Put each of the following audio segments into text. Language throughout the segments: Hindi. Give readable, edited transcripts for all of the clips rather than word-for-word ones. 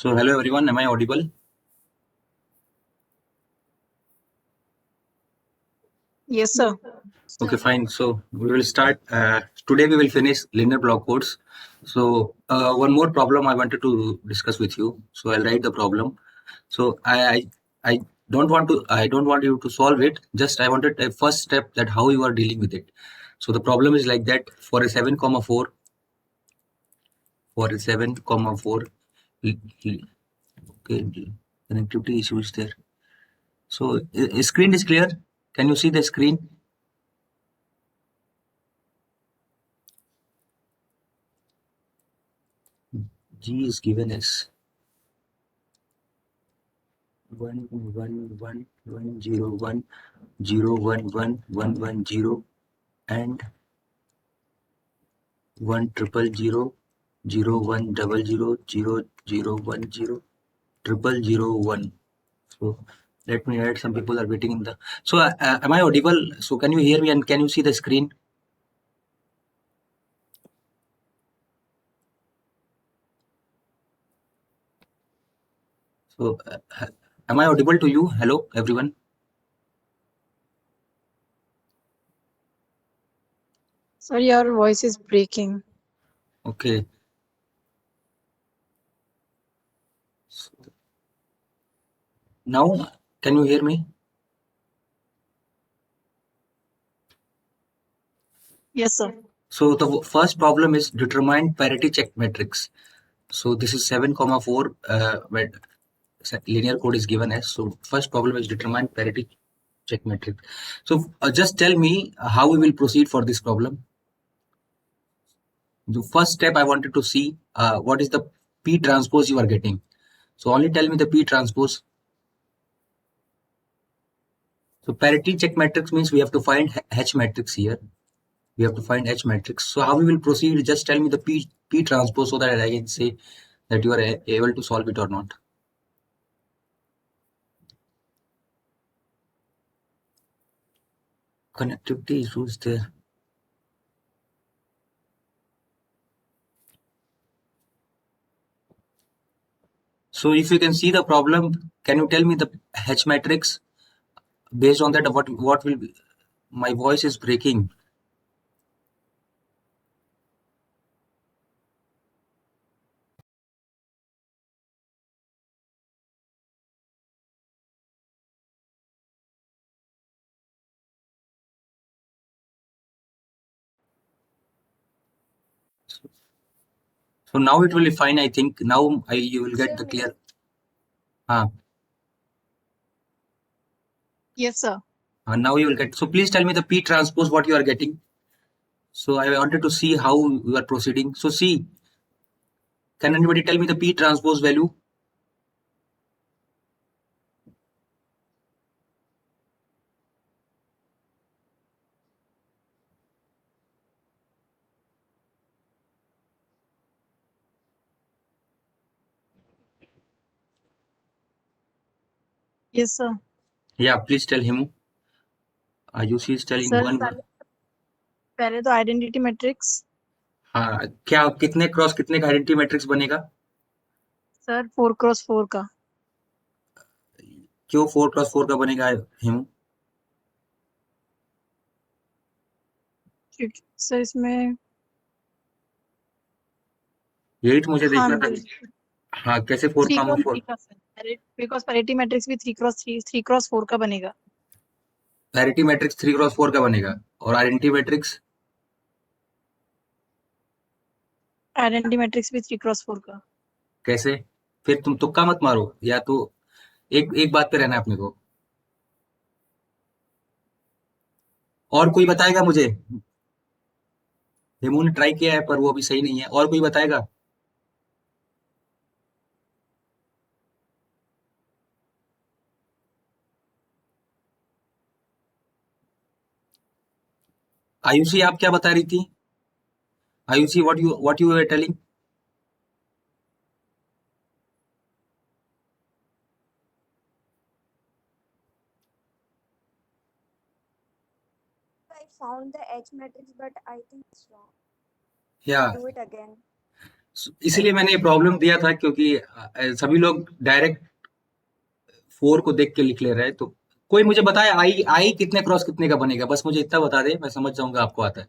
So hello everyone, am I audible? Yes, sir. Okay, fine. So we will start. Today we will finish linear block codes. So one more problem I wanted to discuss with you. So I'll write the problem. So I don't want you to solve it. Just I wanted a first step that how you are dealing with it. So the problem is like that for a 7,4 for a 7,4. Okay, connectivity issues there. So screen is clear. Can you see the screen? G is given as 11110101110 and 1000000100010. So let me add. Some people are waiting in the. So am I audible? So can you hear me and can you see the screen? So am I audible to you? Hello, everyone. Sir, your voice is breaking. Okay. So now can you hear me? Yes, sir. So the first problem is determine parity check matrix. So this is 7,4 where linear code is given as. So first problem is determine parity check matrix. So just tell me how we will proceed for this problem. The first step I wanted to see what is the P transpose you are getting. So only tell me the P transpose. So parity check matrix means we have to find H matrix here. We have to find H matrix. So how we will proceed? Just tell me the P transpose so that I can say that you are able to solve it or not. Connectivity issues there. So if you can see the problem, can you tell me the H matrix? Based on that, what will be? My voice is breaking. So now it will be fine. I think now you will get the clear. Yes, sir. Now you will get. So please tell me the P transpose what you are getting. So I wanted to see how you are proceeding. So see, can anybody tell me the P transpose value? Yes, sir. Yeah, please tell him. Ayushi is telling sir one. पहले तो आइडेंटिटी मैट्रिक्स हाँ, क्या कितने क्रॉस कितने का आइडेंटिटी मैट्रिक्स बनेगा? सर 4x4 का क्यों 4x4 का बनेगा हिमू? क्योंकि सर इसमें यही तो मुझे हाँ देखना था. हाँ, कैसे 4 3 कॉमा क्रॉस 4? 3 का सर बिकॉज पैरिटी मैट्रिक्स भी 3x4 का बनेगा. पैरिटी मैट्रिक्स 3x4 का बनेगा और आइडेंटिटी मैट्रिक्स आइडेंटिटी मैट्रिक्स भी 3x4 का. कैसे? फिर तुम तुक्का मत मारो, या तो एक एक बात पे रहना है अपने को. और कोई बताएगा मुझे? हिमू ने ट्राई किया है पर वो अभी सही नहीं है. और कोई बताएगा? आयुषी आप क्या बता रही थी? Ayushi what you were telling? I found the H matrix, but I think it's wrong. या Do it again. इसीलिए मैंने ये प्रॉब्लम दिया था, क्योंकि सभी लोग डायरेक्ट 4 को देख के लिख ले रहे हैं। तो कोई मुझे बताए आई आई कितने क्रॉस कितने का बनेगा, बस मुझे इतना बता दे, मैं समझ जाऊंगा आपको आता है।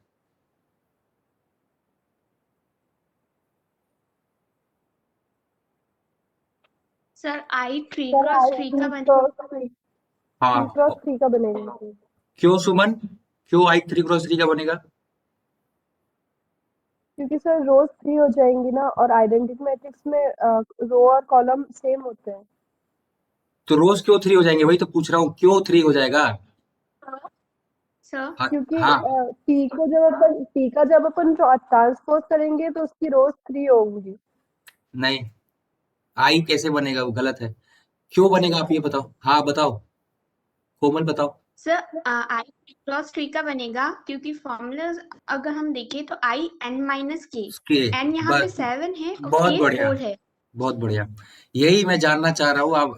Sir I three sir cross I three three का बने। क्रॉस थ्री क्रॉस हाँ, थ्री का बनेगा। क्यों सुमन, क्यों आई 3 क्रॉस 3 का बनेगा? क्योंकि सर रोज थ्री हो जाएंगी ना, और आइडेंटिटी मैट्रिक्स में रो और कॉलम सेम होते हैं। तो रोज क्यों 3 हो जाएंगे, वही तो पूछ रहा हूँ, क्यों 3 हो जाएगा? सर हाँ, क्योंकि हाँ, टी का जब अपन ट्रांसपोज करेंगे तो उसकी रोज थ्री होंगी। नहीं, आई कैसे बनेगा, वो गलत है। क्यों बनेगा आप ये बताओ, हाँ बताओ, कोमल बताओ। Sir I three cross three का बनेगा क्योंकि फॉर्मूला अगर हम देखें तो आई एन माइनस के, के एन यहाँ पे बस, 7 है और बहुत के बढ़िया, 4 है। बहुत बढ़िया। यही मैं जानना चाह रहा हूँ। आप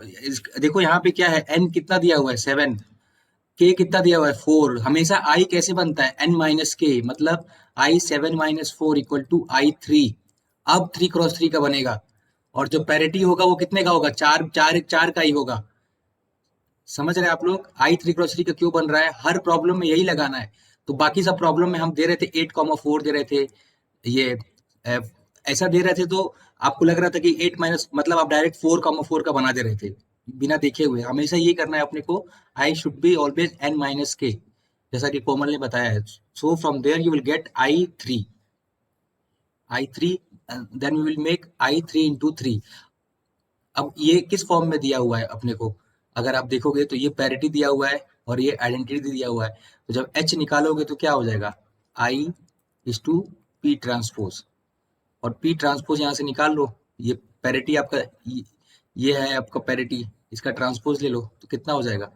देखो यहाँ पे क्या है, एन कितना दिया हुआ है 7, के कितना दिया हुआ है 4। हमेशा आई कैसे बनता है, एन माइनस के, मतलब आई 7 - 4 इक्वल टू आई 3। अब 3 क्रॉस 3 का बनेगा, और जो पैरिटी होगा वो कितने का होगा, 4 का ही होगा। समझ रहे हैं आप लोग, आई 3 क्रॉस 3 का क्यों बन रहा है, हर प्रॉब्लम में यही लगाना है। तो बाकी सब प्रॉब्लम में हम दे रहे थे 8, 4 दे रहे थे, ये अ, ऐसा दे रहे थे, तो आपको लग रहा था कि 8 मतलब आप डायरेक्ट 4, 4 का बना दे रहे थे बिना देखे हुए। हमेशा ये करना है अपने को, I should be always n - k, जैसा कि कोमल ने बताया है। So from there you will get I three, then we will make I3 × 3। अब ये किस फॉर्म में दिया हुआ है अपने को, अगर आप देखोगे तो ये पैरिटी दिया हुआ है और ये आइडेंटिटी दिया हुआ है। तो जब एच निकालोगे तो क्या हो जाएगा, I/P ट्रांसपोज, और पी ट्रांसपोज यहाँ से निकाल लो। ये पैरिटी आपका, ये है आपका पैरिटी, इसका ट्रांसपोज ले लो तो कितना हो जाएगा।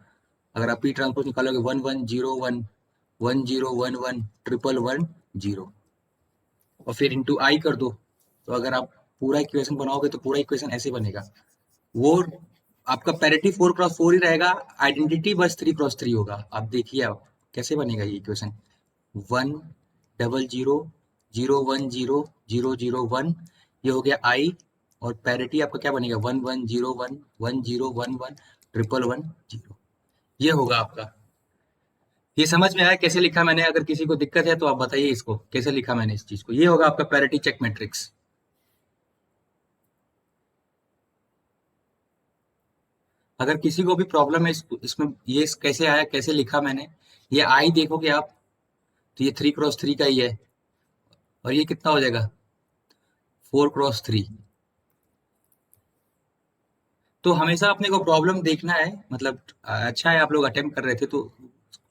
अगर आप पी ट्रांसपोज निकालोगे 1101 1011 111 0, और फिर इंटू आई कर दो। तो अगर आप पूरा इक्वेशन बनाओगे तो पूरा इक्वेशन ऐसे बनेगा। वो आपका पैरिटी 4 क्रॉस 4 ही रहेगा, आइडेंटिटी बस 3 क्रॉस 3 होगा। आप देखिए आप कैसे बनेगा ये इक्वेशन, 100 0 1 0 0 0 1, ये हो गया आई, और पैरिटी आपका क्या बनेगा, 1101 1011 111 0। ये होगा आपका। ये समझ में आया कैसे लिखा मैंने? अगर किसी को दिक्कत है तो आप बताइए इसको कैसे लिखा मैंने इस चीज को। ये होगा आपका पैरिटी चेक मैट्रिक्स। अगर किसी को भी प्रॉब्लम है इसमें, ये कैसे आया कैसे लिखा मैंने, ये आई देखोगे आप तो ये 3 क्रॉस 3 का ही है, और ये कितना हो जाएगा 4 क्रॉस 3। तो हमेशा अपने को प्रॉब्लम देखना है, मतलब अच्छा है आप लोग अटेम्प्ट कर रहे थे, तो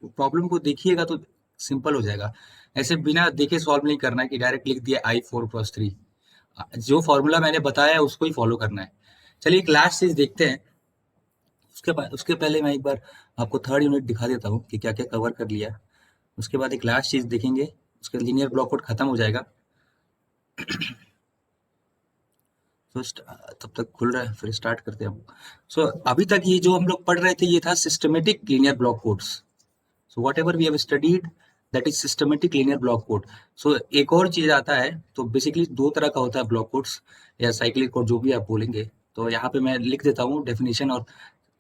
प्रॉब्लम को देखिएगा तो सिंपल हो जाएगा। ऐसे बिना देखे सॉल्व नहीं करना है कि डायरेक्ट लिख दिया I4 क्रॉस 3। जो फॉर्मूला मैंने बताया है उसको ही फॉलो करना है। चलिए एक लास्ट चीज देखते हैं, उसके पहले मैं एक बार आपको थर्ड यूनिट दिखा देता हूँ कि क्या क्या कवर कर लिया। उसके बाद एक लास्ट चीज देखेंगे, उसके लीनियर ब्लॉक कोड खत्म हो जाएगा। तो तब तक खुल रहा है, फिर स्टार्ट करते हैं हम। सो अभी तक ये जो हम लोग पढ़ रहे थे ये था systematic linear block codes. So whatever we have studied that is systematic linear block code. So एक और चीज आता है, तो बेसिकली 2 तरह का होता है ब्लॉक कोड्स या साइक्लिक कोड, जो भी आप बोलेंगे। तो यहाँ पे मैं लिख देता हूँ डेफिनेशन, और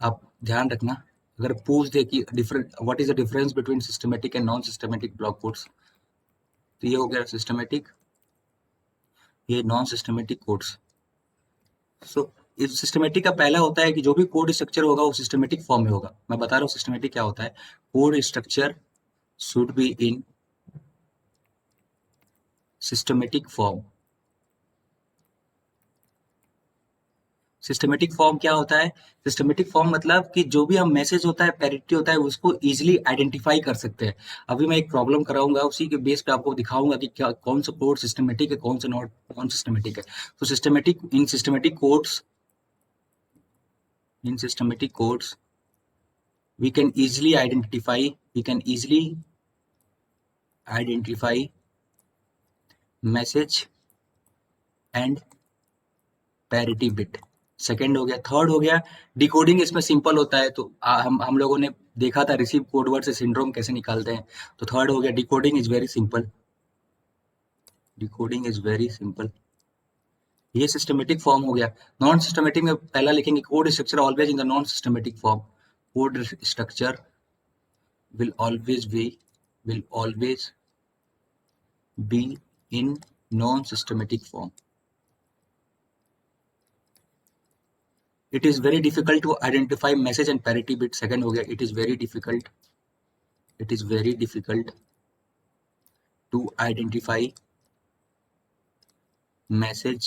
आप ध्यान रखना। अगर पूछ दे कि different what is the difference between systematic and non systematic block codes, तो ये हो गया सिस्टमेटिक, ये नॉन सिस्टमेटिक कोड्स। सो इस सिस्टमेटिक का पहला होता है कि जो भी कोड स्ट्रक्चर होगा वो सिस्टमेटिक फॉर्म में होगा। मैं बता रहा हूँ सिस्टमेटिक क्या होता है। Code structure should be in systematic form. Systematic form क्या होता है, सिस्टमेटिक फॉर्म मतलब कि जो भी हम मैसेज होता है, पैरिटी होता है, उसको इजीली आइडेंटिफाई कर सकते हैं। अभी मैं एक प्रॉब्लम कराऊंगा, उसी के बेस पे आपको दिखाऊंगा कि क्या कौन सा कोड सिस्टमेटिक है, कौन सा नॉट नॉन सिस्टमेटिक है। तो systematic codes, in systematic codes we can easily identify message and parity bit। Second हो गया। थर्ड हो गया डिकोडिंग, इसमें सिंपल होता है। तो हम लोगों ने देखा था रिसीव कोड वर्ड से सिंड्रोम कैसे निकालते हैं। तो थर्ड हो गया decoding is very simple, decoding is very simple. ये सिस्टमेटिक फॉर्म हो गया। नॉन सिस्टमेटिक में पहला लिखेंगे code structure always in the non systematic form. Code structure will always be in non-systematic form. It is very difficult to identify message and parity bit. Second हो गया, it is very difficult to identify message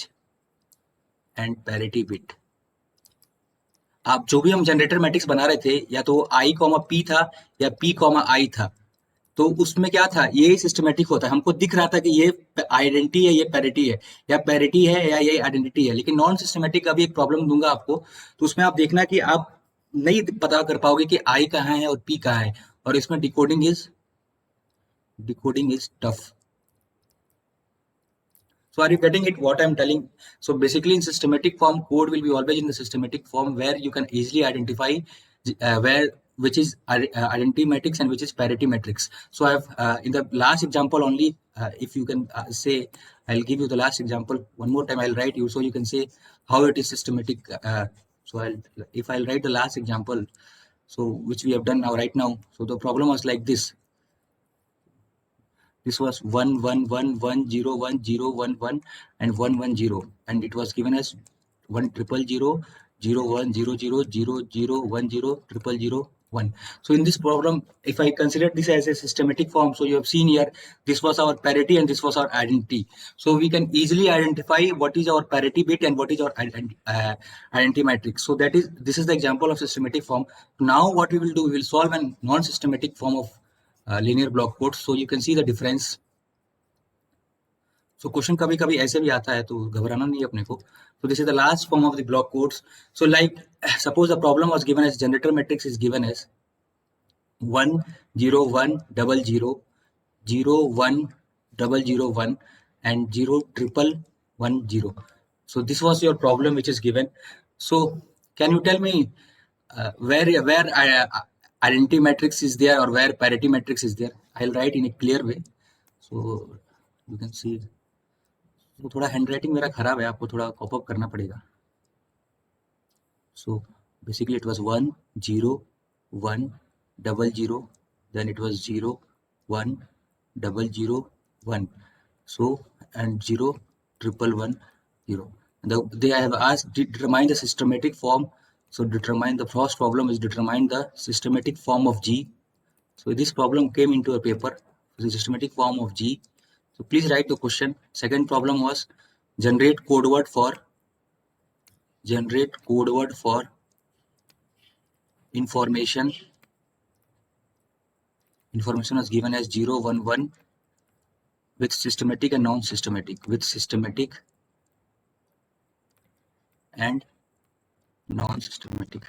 and parity bit. आप जो भी हम जनरेटर मैट्रिक्स बना रहे थे, या तो i, p था या p, i था, तो उसमें क्या था, ये सिस्टमेटिक होता है। हमको दिख रहा था कि ये आइडेंटिटी है, ये पैरिटी है, या पैरिटी है या ये आइडेंटिटी है। लेकिन नॉन सिस्टमेटिक का भी एक प्रॉब्लम दूंगा आपको, तो उसमें आप देखना कि आप नहीं पता कर पाओगे कि आई कहाँ है और पी कहाँ है, और इसमें decoding is tough. So are you getting it what I'm telling? So basically in systematic form, code will be always in the systematic form where you can easily identify which is identity matrix and which is parity matrix. So I've in the last example only, if you can say, I'll give you the last example one more time. I'll write you so you can say how it is systematic. So I'll write the last example, so which we have done right now. So the problem was like this. This was 1 1 1 1 0 1 0 1 1 and 1 1 0, and it was given as 1 0 0 0 1 0 0 0 0 1 0 0 0 1. So in this problem, if I consider this as a systematic form, so you have seen here, this was our parity and this was our identity. So we can easily identify what is our parity bit and what is our identity matrix. So this is the example of systematic form. Now what we will do, we will solve a non-systematic form of linear block code, so you can see the difference. So question कभी कभी ऐसे भी आता है, तो घबराना नहीं अपने को. So this is the last form of the block codes. So like suppose the problem was given as generator matrix is given as 1 0 1 0 0 0 1 0 0 1 and 0 1 1 0. So this was your problem which is given. So can you tell me where identity matrix is there or where parity matrix is there? I'll write in a clear way, so you can see. तो थोड़ा हैंडराइटिंग मेरा खराब है, आपको थोड़ा कॉप अप करना पड़ेगा. So basically it was 1 0 1 0 0, then it was 0 1 0 0 1, so and 0 1 1 0. They have asked determine the systematic form. So determine, the first problem is determine the systematic form of G. So this problem came into a paper, the systematic form of G. So please write the question. Second problem was generate code word for information. Information was given as 0 1 1 with systematic and non-systematic, with systematic and non-systematic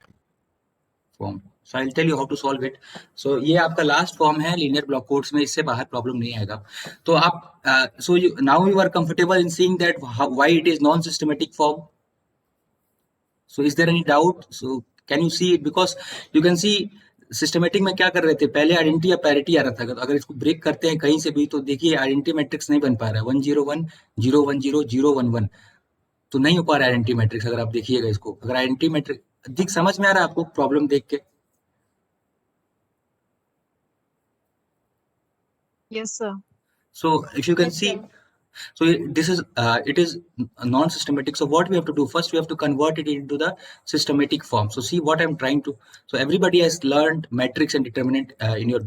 form. So I'll tell you how to solve it. So ये आपका last form है linear block codes में, इससे बाहर problem नहीं आएगा. तो आप so now you are comfortable in seeing that why it is non-systematic form. So is there any doubt? So can you see it? Because you can see systematic में क्या कर रहे थे, पहले आइडेंटिटी या पैरिटी आ रहा था. अगर इसको ब्रेक करते हैं कहीं से भी, तो देखिए आइडेंटिटी मैट्रिक्स नहीं बन पा रहा है. 1 0 1 0 1 0 0 1 1 तो नहीं हो पा रहा है आइडेंटिटी मैट्रिक्स. अगर आप देखिएगा इसको, अगर आइडेंटिटी मैट्रिक्स दिख, समझ में आ रहा है आपको प्रॉब्लम देख के? Yes, sir. So if you can Yes, see, sir. so this is it is non-systematic. So what we have to do first, we have to convert it into the systematic form. So see what I'm trying to. So everybody has learned matrix and determinant in your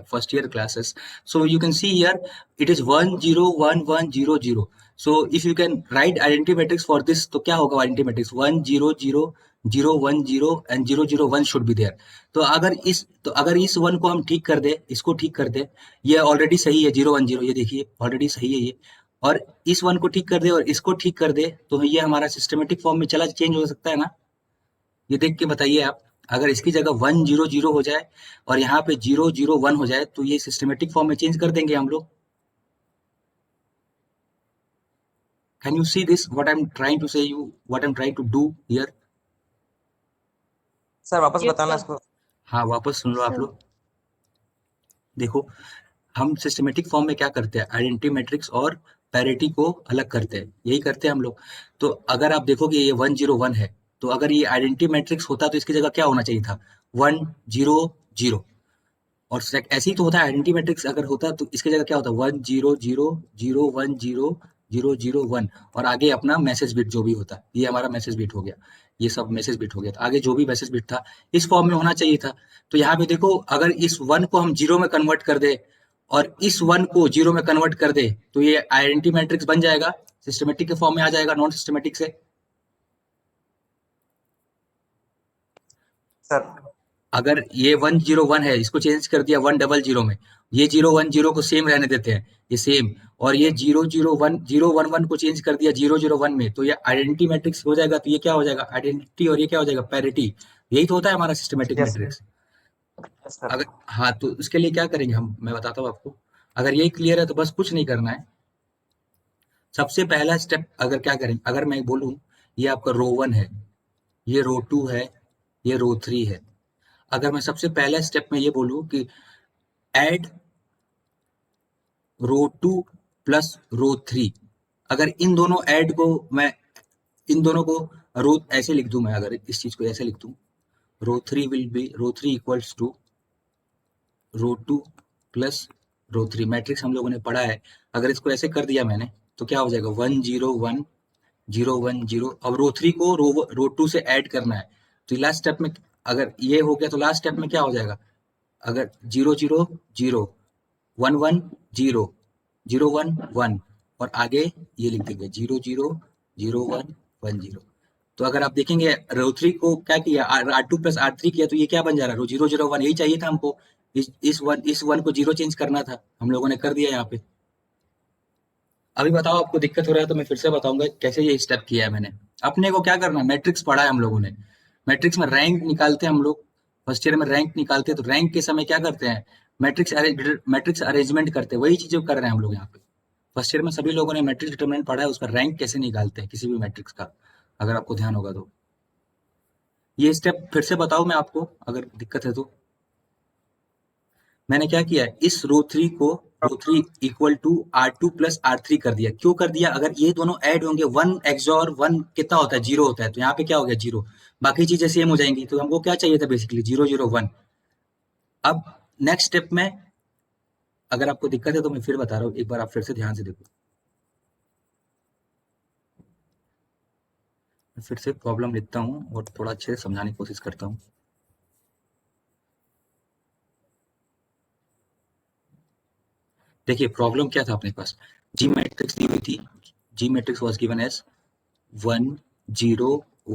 first year classes. So you can see here it is 1 0 1 1 0 0. So if you can write identity matrix for this, तो क्या होगा identity matrix? 1 0 0 0 1 0 and 0 0 1 should be there. तो अगर इस 1 को हम ठीक कर दे, इसको ठीक कर दे, ये ऑलरेडी सही है 0 1 0, ये देखिए ऑलरेडी सही है ये, और इस 1 को ठीक कर दे और इसको ठीक कर दे, तो ये हमारा सिस्टमेटिक फॉर्म में चला चेंज हो सकता है ना? ये देख के बताइए आप. अगर इसकी जगह 1 0 0 हो जाए और यहाँ पे 0 0 1 हो जाए, तो ये सिस्टमेटिक फॉर्म में चेंज कर देंगे हम लोग. Can you see this? What I'm trying to say you, what I'm trying to do here? Sir वापस Yes, बताना sir. इसको. हाँ वापस सुन लो आप Sir. लोग. देखो हम सिस्टमेटिक फॉर्म में क्या करते हैं, आइडेंटिटी मैट्रिक्स और पैरिटी को अलग करते हैं, यही करते हैं हम लोग। तो अगर आप देखोगे ये 1 0 1 है, तो अगर ये आइडेंटिटी मैट्रिक्स होता तो इसकी जगह क्या होना चाहिए था, 1 0 0। और ऐसे ही तो होता है, आइडेंटिटी मैट्रिक्स अगर होता तो इसकी जगह क्या होता, 1 0 0 0 1 0 0 0 1, और आगे अपना मैसेज बिट जो भी होता, ये हमारा मैसेज बिट हो गया, ये सब मैसेज बिट हो गया। तो आगे जो भी मैसेज बिट था इस फॉर्म में होना चाहिए था। तो यहाँ पे देखो, अगर इस 1 को हम 0 में कन्वर्ट कर दे और इस 1 को 0 में कन्वर्ट कर दे, तो ये आइडेंटिटी मैट्रिक्स बन जाएगा, सिस्टमेटिक के फॉर्म में आ जाएगा, नॉन सिस्टमेटिक से। सर अगर ये 1 0 1 है, इसको चेंज कर दिया 1 0 0 में, ये 0 1 0 को सेम रहने देते हैं, ये सेम, और ये 0 0 1 0 1 1 को चेंज कर दिया 0 0 1 में, तो ये आइडेंटिटी मैट्रिक्स हो जाएगा। तो ये क्या हो जाएगा, आइडेंटिटी, और ये क्या हो जाएगा, पैरिटी। यही तो होता है हमारा systematic Yes, matrix. Yes sir. अगर हाँ, तो इसके लिए क्या करेंगे हम, मैं बताता हूँ आपको। अगर यही क्लियर है तो बस कुछ नहीं करना है। सबसे पहला स्टेप अगर क्या करेंगे, अगर मैं बोलूँ ये आपका रो 1 है, ये रो 2 है, ये रो 3 है, अगर मैं सबसे पहला स्टेप में ये बोलूँ कि ऐड रो 2 प्लस रो 3, अगर इन दोनों ऐड को मैं, इन दोनों को रो ऐसे लिख दूं, मैं अगर इस चीज को ऐसे लिख दूं, row 3 will be, row 3 equals to row 2 plus row 3, matrix हम लोगों ने पढ़ा है। अगर इसको ऐसे कर दिया मैंने तो क्या हो जाएगा, 1 0 1 0 1 0। अब रो 3 को रो 2 से ऐड करना है, तो लास्ट स्टेप में अगर ये हो गया तो लास्ट स्टेप में क्या हो जाएगा, अगर 0 0 0 1 1 0 0 1 1, और आगे ये लिख देंगे 0 0 0 1 1 0। तो अगर आप देखेंगे रो 3 को क्या किया, R2 प्लस R3 किया, तो ये क्या बन जा रहा है, रो 0 0 1, यही चाहिए था हमको। इस वन को 0 चेंज करना था, हम लोगों ने कर दिया यहाँ पे। अभी बताओ आपको दिक्कत हो रहा है तो मैं फिर से बताऊंगा कैसे ये स्टेप किया है मैंने। अपने को क्या करना है, मैट्रिक्स पढ़ा है हम लोगों ने, मैट्रिक्स में रैंक निकालते हैं हम लोग, फर्स्ट ईयर में रैंक निकालते हैं, तो रैंक के समय क्या करते हैं, मैट्रिक्स अरेंजमेंट करते हैं, वही चीजें कर रहे हैं हम लोग यहाँ पे। फर्स्ट ईयर में सभी लोगों ने मैट्रिक्स डिटरमिनेंट पढ़ा है, उसका रैंक कैसे निकालते हैं किसी भी मैट्रिक्स का, अगर आपको ध्यान होगा तो। ये स्टेप फिर से बताओ मैं आपको, अगर दिक्कत है तो। मैंने क्या किया है, इस रो 3 को रो 3 equal to R2 plus R3 कर दिया। क्यों कर दिया, अगर ये दोनों ऐड होंगे 1 XOR 1 कितना होता है, 0 होता है, तो यहाँ पे क्या हो गया 0, बाकी चीजें सेम हो जाएंगी। तो हमको क्या चाहिए था बेसिकली 0 0 1। अब नेक्स्ट स्टेप में अगर आपको दिक्कत है तो मैं फिर बता रहा हूँ, एक बार आप फिर से ध्यान से देखो, फिर से प्रॉब्लम लिखता हूँ और थोड़ा अच्छे से समझाने की कोशिश करता हूँ। देखिए प्रॉब्लम क्या था अपने पास, जी मैट्रिक्स दी हुई थी, G matrix was given as 1 0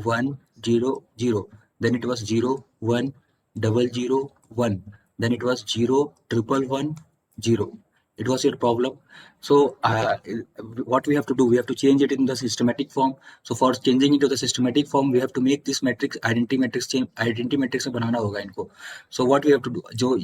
1 0 0, then it was 0 1 0 0 1, then it was 0 1 1 0. It was your problem. So what we have to do, we have to change it in the systematic form. So for changing into the systematic form, we have to make this matrix identity matrix change, identity matrix में बनाना होगा इनको। So what we have to do, जो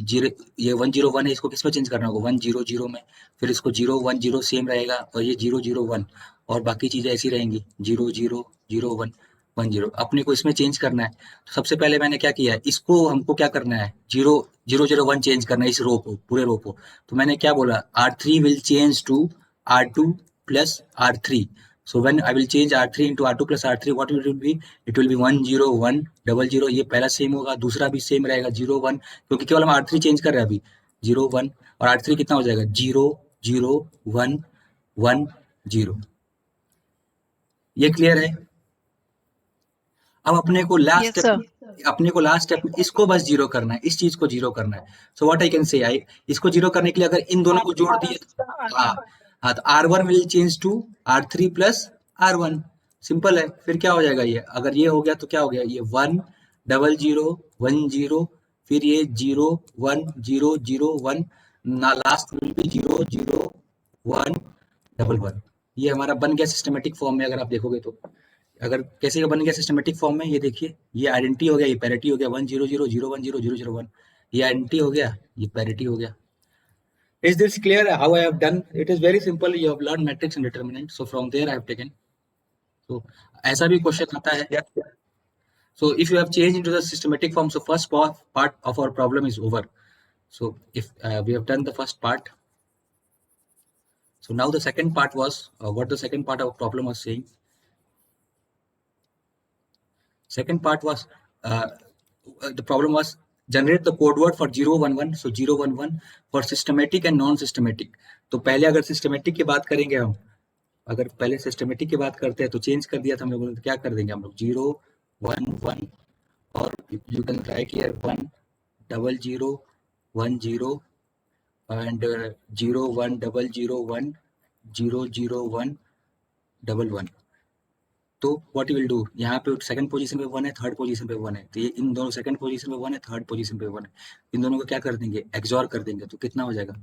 ये 1 0 1 है, इसको किस में चेंज करना होगा, 1 0 0 में, फिर इसको 0 1 0 सेम रहेगा, और ये 0 0 1, और बाकी चीजें ऐसी रहेंगी 0 0 0 1 1 0। अपने को इसमें चेंज करना है, तो सबसे पहले मैंने क्या किया है, इसको हमको क्या करना है, 0 0 0 1 चेंज करना है, इस रो को, पूरे रो को। तो मैंने क्या बोला, R3 will change to R2 plus R3। So when I will change R3 into R2 plus R3, what it will be? It will be 1 0 1 0 0। ये पहला सेम होगा, दूसरा भी सेम रहेगा 0 1, क्योंकि केवल हम R3 चेंज कर रहे हैं अभी, 0 1, और R3 कितना हो जाएगा 0 0 1 1 0। ये क्लियर है। अब अपने को लास्ट स्टेप में इसको बस 0 करना है, इस चीज को 0 करना है। So what I can say, इसको 0 करने के लिए अगर इन दोनों को जोड़ दिए, हाँ, तो R1 will change to R3 plus R1, simple है। फिर क्या हो जाएगा, ये अगर ये हो गया तो क्या हो गया, ये 1 0 0 1 0, फिर ये 0 1 0 0 1, ना लास्ट विल बी 0 0 1 1 1। ये हमारा बन गया सिस्टमेटिक फॉर्म में। अगर आप देखोगे तो, अगर कैसे बन गया सिस्टमेटिक फॉर्म में, ये देखिए, ये आइडेंटिटी हो गया, ये पैरिटी हो गया, 1 0 0 0 1 0 0 0 1, ये आइडेंटिटी हो गया, ये पैरिटी हो गया। Is this clear how I have done? It is very simple. You have learned matrix and determinant. So from there I have taken. So ऐसा भी क्वेश्चन आता है। So if you have changed into the systematic form, so first part of our problem is over. So if we have done the first part, So now the second part was what the second part of problem was saying. Second part was the problem was generate the code word for 011. So 011 for systematic and non-systematic. तो पहले अगर systematic की बात करेंगे हम, अगर पहले systematic की बात करते हैं तो चेंज कर दिया था हम लोगों ने, तो क्या कर देंगे हम लोग 011 और you can write here 10010 and 01001001111. तो व्हाट यू विल डू, यहाँ पे सेकंड पोजीशन पे 1 है, थर्ड पोजीशन पे 1 है, तो ये इन दोनों सेकंड पोजीशन पे 1 है, थर्ड पोजीशन पे 1 है, इन दोनों को क्या कर देंगे, एक्सॉर कर देंगे, तो कितना हो जाएगा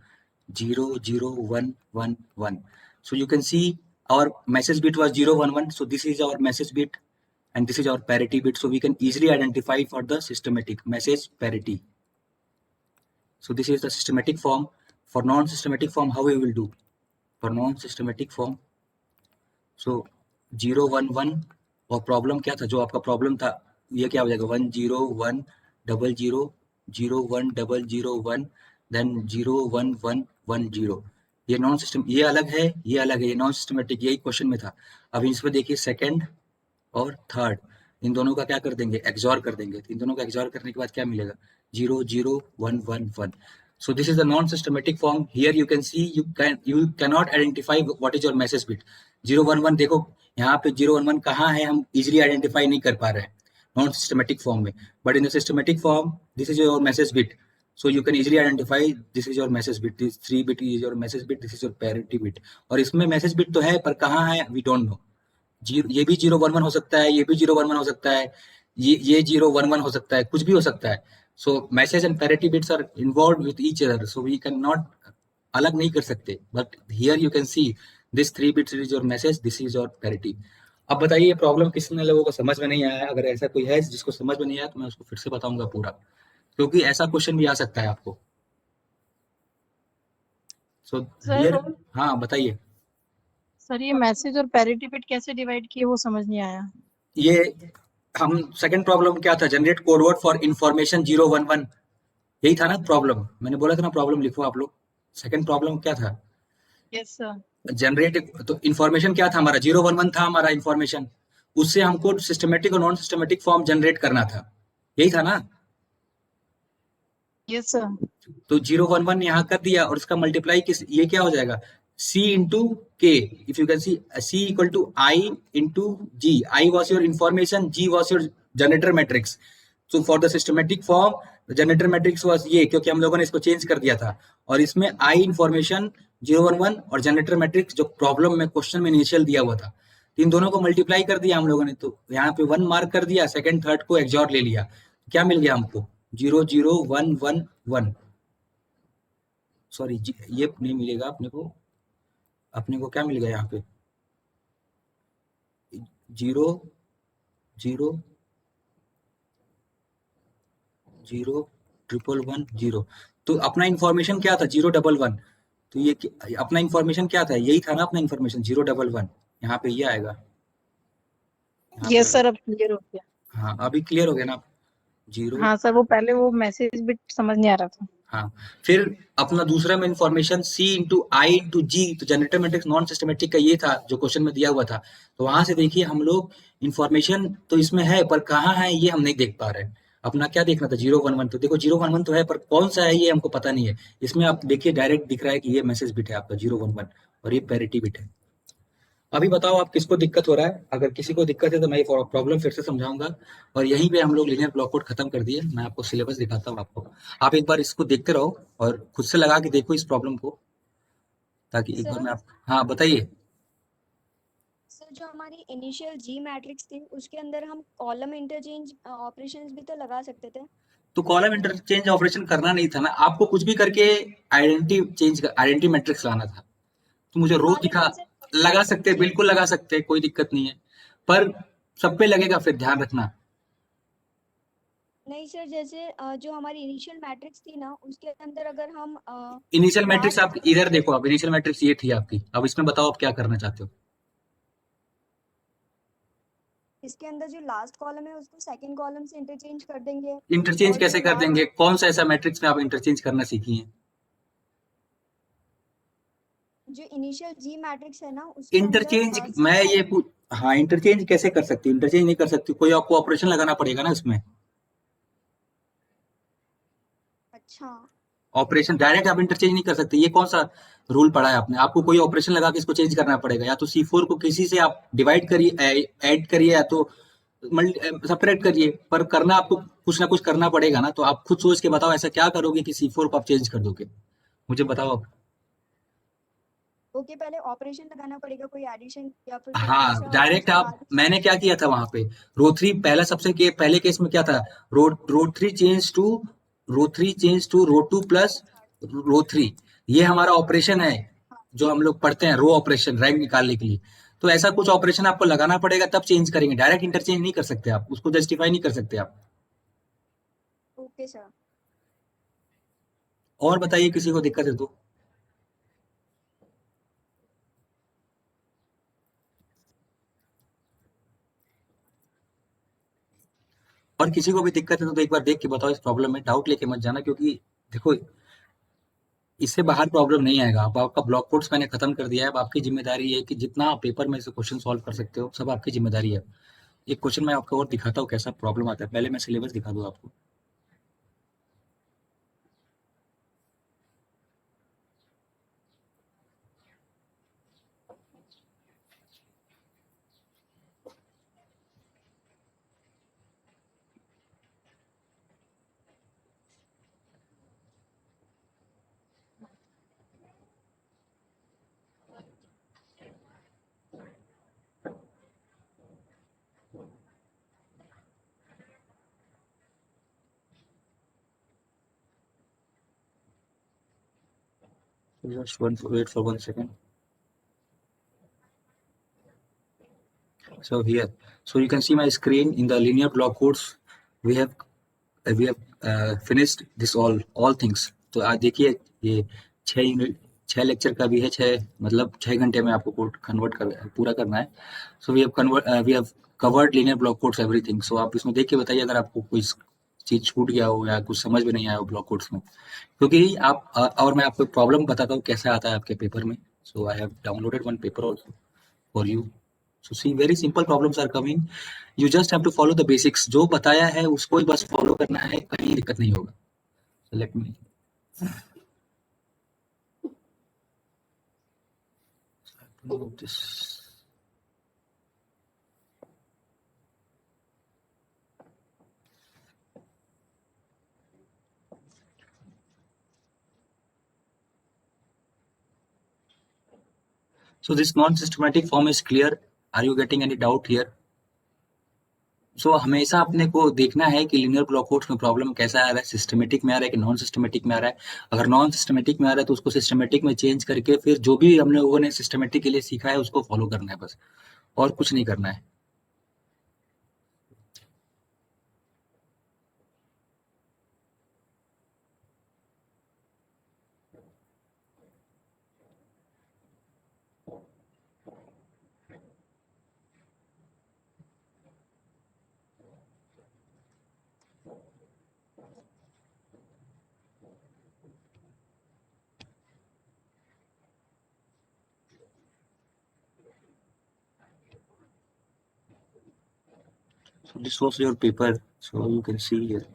00111. So you can see our message bit was 011. So this is our message bit and this is our parity bit, so we can easily identify for the systematic message parity. So this is the systematic form. For non-systematic form, how we will do? For non-systematic form, so 011 और प्रॉब्लम क्या था, जो आपका प्रॉब्लम था ये क्या हो जाएगा 10100010001 देन 01110. ये नॉन सिस्टम, ये अलग है, ये अलग है, ये नॉन सिस्टमेटिक, यही क्वेश्चन में था. अब इसमें देखिए सेकंड और थर्ड, इन दोनों का क्या कर देंगे, एक्सॉर कर देंगे. इन दोनों का एक्सॉर करने के बाद क्या मिलेगा 00111. So this is the non-systematic form. Here you can see you cannot identify what is your message bit. 011 देखो यहाँ पे 011 कहाँ है, हम easily identify नहीं कर पा रहे हैं non-systematic form में. But in the systematic form, this is your message bit. So you can easily identify this is your message bit. This 3 bit is your message bit. This is your parity bit. और इसमें message bit तो है पर कहाँ है we don't know. ये भी 011 हो सकता है, ये भी 011 हो सकता है, ये 011 हो सकता है, कुछ भी हो सकता है. So message and parity bits are involved with each other, so we cannot अलग नहीं कर सकते. But here you can see this 3 bits is your message, this is your parity. अब बताइए ये प्रॉब्लम किसने लोगों को समझ में नहीं आया. अगर ऐसा कोई है जिसको समझ में नहीं आया तो मैं उसको फिर से बताऊंगा पूरा, क्योंकि ऐसा क्वेश्चन भी आ सकता है आपको. So here, हाँ बताइए. सर ये मैसेज और पैरिटी बिट कैसे डिवाइड किए वो समझ नहीं आया. ये हम सेकंड प्रॉब्लम क्या था, जनरेट कोडवर्ड फॉर इंफॉर्मेशन 011, यही था ना प्रॉब्लम. मैंने बोला था ना प्रॉब्लम लिखो आप लोग. सेकंड प्रॉब्लम क्या था, यस सर. जनरेट, तो इंफॉर्मेशन क्या था हमारा 011 था हमारा इंफॉर्मेशन, उससे हमको सिस्टमेटिक और नॉन सिस्टमेटिक फॉर्म जनरेट करना था, यही था ना. Yes sir. तो 011 यहाँ कर दिया और इसका मल्टीप्लाई किस, ये क्या हो जाएगा C into K. If you can see C equal to I into G. I was your information, G was your generator matrix. So for the systematic form, the generator matrix was ये, क्योंकि हम लोगों ने इसको चेंज कर दिया था. और इसमें I information 011 और generator matrix जो प्रॉब्लम में क्वेश्चन में इनिशियल दिया हुआ था, इन दोनों को मल्टीप्लाई कर दिया हम लोगों ने. तो यहाँ पे 1 मार्क कर दिया, सेकंड थर्ड को एक्सॉर ले लिया, क्या मिल गया हमको 00111. सॉरी ये नहीं मिलेगा अपने को क्या मिल गया यहाँ पे 0001110. तो अपना इंफॉर्मेशन क्या था 011. तो ये अपना इंफॉर्मेशन क्या था, यही था ना अपना इंफॉर्मेशन 011. यहाँ पे ये आएगा. यस सर अब क्लियर हो गया. हाँ अभी क्लियर हो गया ना 0. हाँ सर वो पहले वो मैसेज बिट समझ नहीं आ रहा था. हाँ फिर अपना दूसरा में information C into I into G. तो जनरेटर मैट्रिक्स नॉन सिस्टमेटिक का ये था जो क्वेश्चन में दिया हुआ था. तो वहां से देखिए हम लोग इंफॉर्मेशन तो इसमें है पर कहाँ है ये हम नहीं देख पा रहे हैं. अपना क्या देखना था 011. तो देखो 011 तो है पर कौन सा है ये हमको पता नहीं है. इसमें आप देखिए डायरेक्ट दिख रहा है कि ये मैसेज बिट है आपका 011 और ये पैरिटी बिट है. अभी बताओ आप किसको दिक्कत हो रहा है. अगर किसी को दिक्कत है तो मैं ये प्रॉब्लम फिर से समझाऊंगा. और यहीं पे हम लोग लीनियर ब्लॉक कोड खत्म कर दिए. मैं आपको सिलेबस दिखाता हूँ आपको, आप एक बार इसको देखते रहो और खुद से लगा के देखो इस प्रॉब्लम को, ताकि एक बार मैं आप. हाँ बताइए. सर जो हमारी इनिशियल जी मैट्रिक्स थी उसके अंदर हम कॉलम इंटरचेंज ऑपरेशंस भी तो लगा सकते थे. तो कॉलम इंटरचेंज ऑपरेशन करना नहीं था ना आपको, कुछ भी करके आइडेंटिटी मैट्रिक्स लाना था. तो मुझे रो दिखा, लगा सकते, बिल्कुल लगा सकते, कोई दिक्कत नहीं है, पर सब पे लगेगा फिर ध्यान रखना. नहीं सर जैसे जो हमारी इनिशियल मैट्रिक्स थी ना उसके अंदर अगर हम इनिशियल मैट्रिक्स आप इधर देखो, आप इनिशियल मैट्रिक्स ये थी आपकी. अब इसमें बताओ आप क्या करना चाहते हो. इसके अंदर जो लास्ट कॉलम है उसको सेकंड कॉलम से इंटरचेंज कर देंगे. इंटरचेंज कैसे कर देंगे, कौन सा ऐसा मैट्रिक्स में आप इंटरचेंज करना सीखी हैं. जो इनिशियल जी मैट्रिक्स है ना उसके इंटरचेंज अंदर मैं ये हाँ इंटरचेंज कैसे कर सकती? इंटरचेंज नहीं कर सकती, कोई आपको ऑपरेशन लगाना पड़ेगा ना इसमें। अच्छा ऑपरेशन डायरेक्ट आप इंटरचेंज नहीं कर सकते। ये कौन सा रूल पढ़ा है आपने? आपको कोई ऑपरेशन लगा के इसको चेंज करना पड़ेगा, या तो C4 को किसी से आप डिवाइड करिए, ऐड करिए, या तो सेपरेट करिए, पर करना आपको कुछ ना कुछ करना पड़ेगा ना। तो आप खुद सोच के बताओ ऐसा क्या करोगे कि C4 को आप चेंज कर दोगे, मुझे बताओ। ओके, पहले ऑपरेशन लगाना पड़ेगा, कोई एडिशन या फिर कोई हाँ ऐसा, डायरेक्ट उसके आप, बाद मैंने क्या किया था वहां पे, रो 3 पहला पहले केस में क्या था, row 3 change to row 2 plus row 3। ये हमारा ऑपरेशन है जो हम लोग पढ़ते हैं, रो ऑपरेशन, रैंक निकालने के लिए। तो ऐसा कुछ ऑपरेशन आपको लगाना पड़ेगा तब चेंज करेंगे, डायरेक्ट इंटरचेंज नहीं कर सकते आप, उसको जस्टिफाई नहीं कर सकते आप। Okay sir. और बताइए किसी को दिक्कत है तो। और किसी को भी दिक्कत है तो एक बार देख के बताओ इस प्रॉब्लम में, डाउट लेके मत जाना, क्योंकि देखो इससे बाहर प्रॉब्लम नहीं आएगा। अब आपका ब्लॉक कोड्स मैंने खत्म कर दिया है। अब आपकी जिम्मेदारी है कि जितना आप पेपर में से क्वेश्चन सॉल्व कर सकते हो सब आपकी जिम्मेदारी है। एक क्वेश्चन मैं आपको और दिखाता हूँ कैसा प्रॉब्लम आता है, पहले मैं सिलेबस दिखा दूँ आपको। Just wait for 1 second. So here, so you can see my screen in the linear block codes. We have finished this all things. तो आज देखिए ये 6 लेक्चर का भी है, 6 मतलब 6 घंटे में आपको कोड कन्वर्ट पूरा करना है। So we have covered linear block codes everything. So आप इसमें देख के बताइए अगर आपको कोई चीज छूट गया हो या कुछ समझ में नहीं आया हो ब्लॉक कोड्स में, क्योंकि आप और मैं आपको प्रॉब्लम बताता हूँ कैसे आता है आपके पेपर में। So I have downloaded one paper also for you. So see, very simple problems are coming. You just have to follow the basics. जो बताया है उसको ही बस फॉलो करना है, कहीं दिक्कत नहीं होगा। So let me. Move this. So this non-systematic form is clear. Are you getting any doubt here? सो हमेशा अपने को देखना है कि लिनियर ब्लॉक कोड्स में प्रॉब्लम कैसा आ रहा है, सिस्टमेटिक में आ रहा है कि नॉन सिस्टमेटिक में आ रहा है। अगर नॉन सिस्टमेटिक में आ रहा है तो उसको सिस्टमेटिक में चेंज करके फिर जो भी हम लोगों ने सिस्टमेटिक के लिए सीखा है उसको फॉलो करना है बस, और कुछ नहीं करना है। So this was your paper, so you can see here.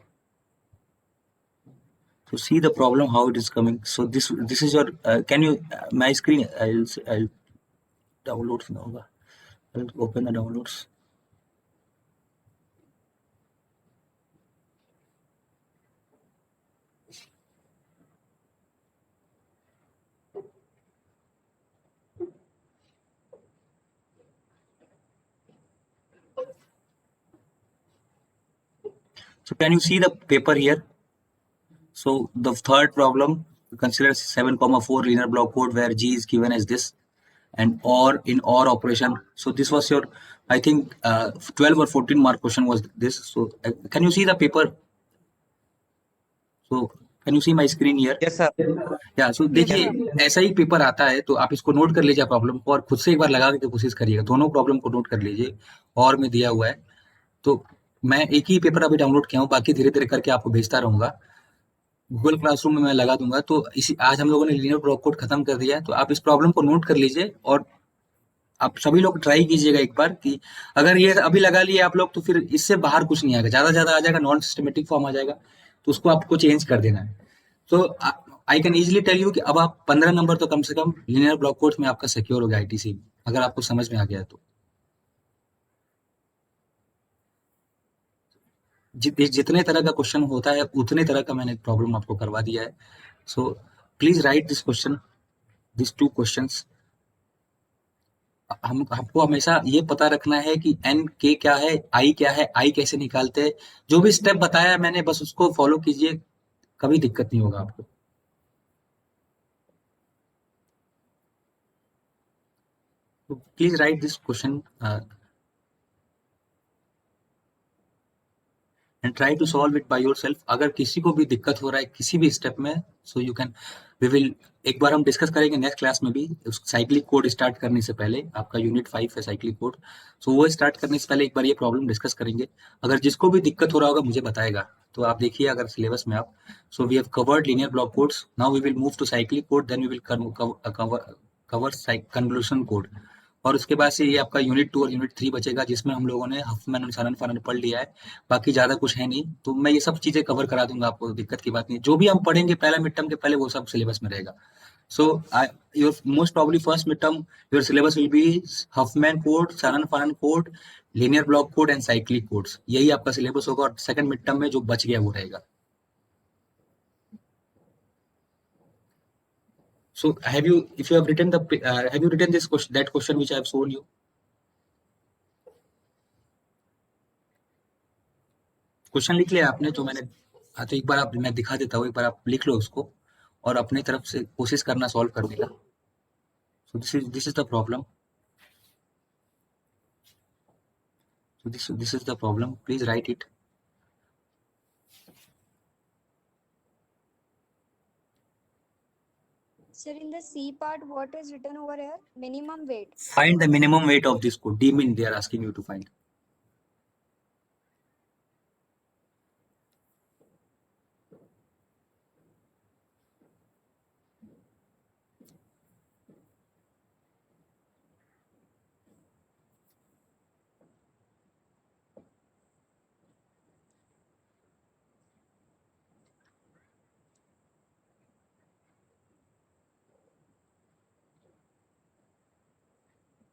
So see the problem how it is coming. So this is your can you my screen, I'll download now. I'll open the downloads. So can you see the paper here? So the third problem, consider 7,4 linear block code where G is given as this, and OR in OR operation. So this was your, I think 12 or 14 mark question was this. So can you see the paper? So can you see my screen here? Yes sir. या सो देखिए ऐसा ही पेपर आता है, तो आप इसको नोट कर लीजिए प्रॉब्लम को और खुद से एक बार लगा के कोशिश करिएगा। दोनों प्रॉब्लम को नोट कर लीजिए, और में दिया हुआ है। तो मैं एक ही पेपर अभी डाउनलोड किया हूँ, बाकी धीरे धीरे करके आपको भेजता रहूंगा। गूगल क्लासरूम में मैं लगा दूंगा। तो इसी आज हम लोगों ने लीनियर ब्लॉक कोड खत्म कर दिया है, तो आप इस प्रॉब्लम को नोट कर लीजिए और आप सभी लोग ट्राई कीजिएगा एक बार कि अगर ये अभी लगा लिए आप लोग तो फिर इससे बाहर कुछ नहीं आएगा, ज्यादा ज्यादा आ जाएगा, नॉन सिस्टमेटिक फॉर्म आ जाएगा, तो उसको आपको चेंज कर देना है। तो I can easily tell you कि अब आप 15 नंबर तो कम से कम लीनियर ब्लॉक कोड्स में आपका सिक्योर हो गया आईटीसी, अगर आपको समझ में आ गया तो। जितने तरह का क्वेश्चन होता है उतने तरह का मैंने प्रॉब्लम आपको करवा दिया है। So please write this question, this two questions. हम हमको हमेशा ये पता रखना है कि एन के क्या है, आई क्या है, आई कैसे निकालते हैं। जो भी स्टेप बताया है मैंने बस उसको फॉलो कीजिए, कभी दिक्कत नहीं होगा आपको। तो please write this question and try to solve it by yourself. अगर किसी को भी दिक्कत हो रहा है किसी भी स्टेप में, so you can, we will, एक बार हम डिस्कस करेंगे नेक्स्ट क्लास में भी। साइक्लिक कोड स्टार्ट करने से पहले, आपका यूनिट 5 है साइक्लिक कोड, सो वो स्टार्ट करने से पहले एक बार ये प्रॉब्लम डिस्कस करेंगे। अगर जिसको भी दिक्कत हो रहा होगा मुझे बताएगा, तो आप देखिए अगर सिलेबस में आप, so we have covered linear block codes, now we will move to cyclic code, then we will cover convolution code. और उसके बाद से ये आपका यूनिट 2 और यूनिट 3 बचेगा, जिसमें हम लोगों ने हफमैन और सानन पढ़ लिया है, बाकी ज्यादा कुछ है नहीं। तो मैं ये सब चीजें कवर करा दूंगा, आपको दिक्कत की बात नहीं। जो भी हम पढ़ेंगे पहला मिड टर्म के पहले वो सब सिलेबस में रहेगा। So your most probably first mid term your syllabus will be Huffman code, Shannon code, linear block code and cyclic codes, यही आपका सिलेबस होगा। और सेकंड मिड टर्म में जो बच गया वो रहेगा। So have you, if you have written the, have you written this question, that question which I have shown you? Question लिख लिया आपने जो मैंने? हाँ, तो एक बार आप, मैं दिखा देता हूँ, एक बार आप लिख लो उसको और अपनी तरफ से कोशिश करना सॉल्व करने का। सो this is the problem, so this is the problem, please write it. Sir, in the C part, what is written over here? Minimum weight. Find the minimum weight of this code, dmin they are asking you to find.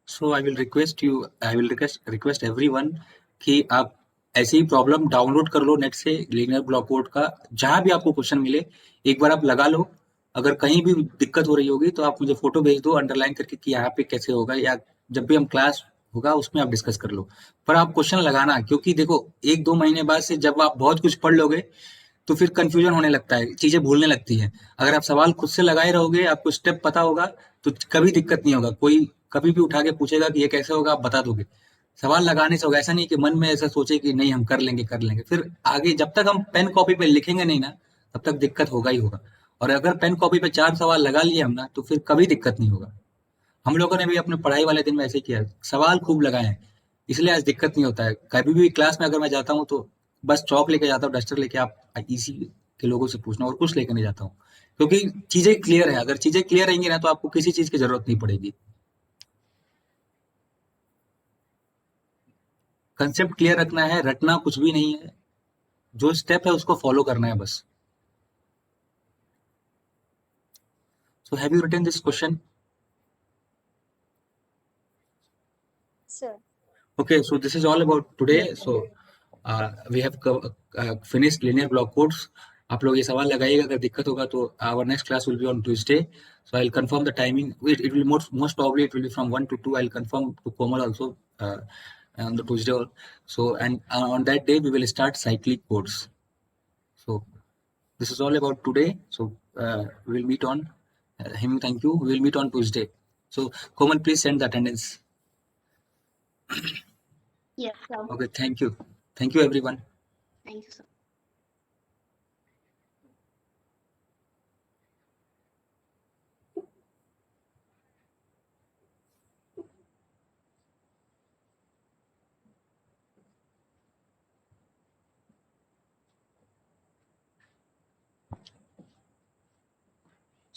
So I will request you, I will request everyone कि आप ऐसे ही प्रॉब्लम डाउनलोड कर लो नेट से, लीनियर ब्लॉक कोड का, जहां भी आपको क्वेश्चन मिले एक बार आप लगा लो। अगर कहीं भी दिक्कत हो रही होगी तो आप मुझे फोटो भेज दो अंडरलाइन करके कि यहाँ पे कैसे होगा, या जब भी हम क्लास होगा उसमें आप डिस्कस कर लो। पर आप क्वेश्चन लगाना, क्योंकि देखो 1-2 महीने बाद से जब आप बहुत कुछ पढ़ लोगे तो फिर कंफ्यूजन होने लगता है, चीजें भूलने लगती हैं। अगर आप सवाल खुद से लगाए रहोगे, आपको स्टेप पता होगा, तो कभी दिक्कत नहीं होगा। कोई कभी भी उठा के पूछेगा कि ये कैसे होगा, आप बता दोगे। सवाल लगाने से होगा, ऐसा नहीं कि मन में ऐसा सोचे कि नहीं हम कर लेंगे, फिर आगे जब तक हम पेन कॉपी पे लिखेंगे नहीं ना, तब तक दिक्कत होगा ही होगा। और अगर पेन कॉपी पे 4 सवाल लगा लिए हम ना, तो फिर कभी दिक्कत नहीं होगा। हम लोगों ने भी अपने पढ़ाई वाले दिन में ऐसे किया, सवाल खूब लगाए हैं, इसलिए आज दिक्कत नहीं होता है। कभी भी क्लास में अगर मैं जाता हूँ तो बस चौक लेके जाता हूँ, डस्टर लेके, आप इसी के लोगों से पूछना, और कुछ लेके नहीं जाता हूँ, क्योंकि चीजें क्लियर है। अगर चीजें क्लियर रहेंगी ना तो आपको किसी चीज की जरूरत नहीं पड़ेगी। कंसेप्ट क्लियर रखना है, रटना कुछ भी नहीं है, जो स्टेप है उसको फॉलो करना है बस। So have you written this question? Sir. Okay, so this is all about today. So we have finished linear block codes. आप लोग ये सवाल लगाइएगा, अगर दिक्कत होगा तो our next class will be on Tuesday. So I'll confirm the timing. It will most probably it will be from 1 to 2. I'll confirm to Komal also on the Tuesday. So and on that day we will start cyclic codes. So this is all about today. So we will meet on him. Thank you. We will meet on Tuesday. So Komal, please send the attendance. Yes, sir. Okay, thank you everyone. Thank you, sir.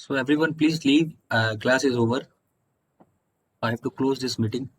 So everyone, please leave. Class is over. I have to close this meeting.